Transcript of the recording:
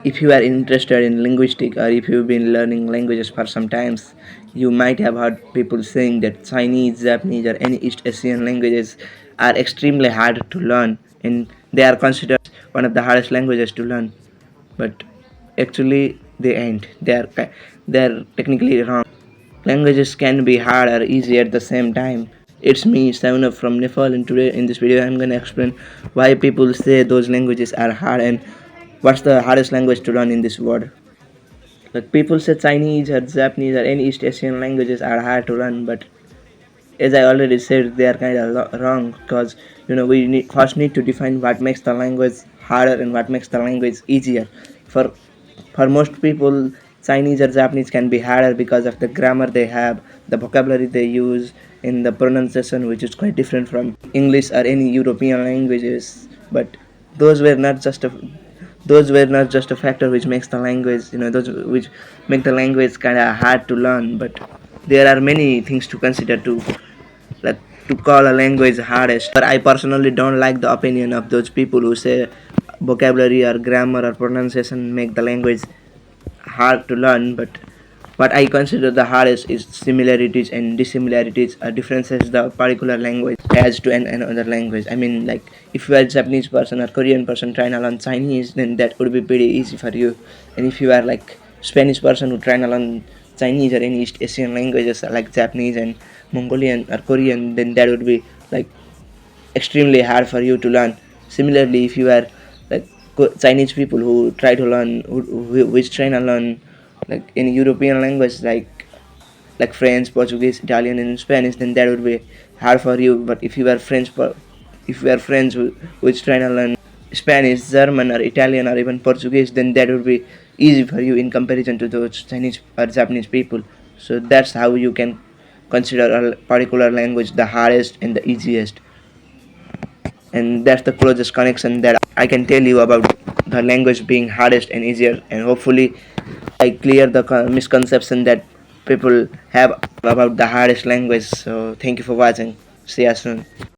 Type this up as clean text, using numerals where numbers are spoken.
If you are interested in linguistic or if you've been learning languages for some times, you might have heard people saying that Chinese, Japanese, or any East Asian languages are extremely hard to learn and they are considered one of the hardest languages to learn. But actually, they ain't. They are technically wrong. Languages can be hard or easy at the same time. It's me, Sauna from Nepal, and today in this video I'm gonna explain why people say those languages are hard and what's the hardest language to learn in this world. Like people say Chinese or Japanese or any East Asian languages are hard to learn, but as I already said, they are kind of wrong because we first need to define what makes the language harder and what makes the language easier. For for most people, Chinese or Japanese can be harder because of the grammar they have, the vocabulary they use, and the pronunciation, which is quite different from English or any European languages. But those were not just a those were not just a factor which makes the language, those which make the language kind of hard to learn. But there are many things to consider too, like to call a language hardest. But I personally don't like the opinion of those people who say vocabulary or grammar or pronunciation make the language hard to learn. But what I consider the hardest is similarities and dissimilarities or differences the particular language has to another language. I mean, like if you are a Japanese person or Korean person trying to learn Chinese, then that would be pretty easy for you. And if you are like Spanish person who trying to learn Chinese or any East Asian languages like Japanese and Mongolian or Korean, then that would be like extremely hard for you to learn. Similarly, if you are like Chinese people who try to learn, which try to learn like any European language like French, Portuguese, Italian, and Spanish, then that would be hard for you. But if you are if you are French which try to learn Spanish, German, or Italian, or even Portuguese, then that would be easy for you in comparison to those Chinese or Japanese people. So that's how you can consider a particular language the hardest and the easiest, and that's the closest connection that I can tell you about the language being hardest and easier. And hopefully I clear the misconception that people have about the hardest language. So thank you for watching. See you soon.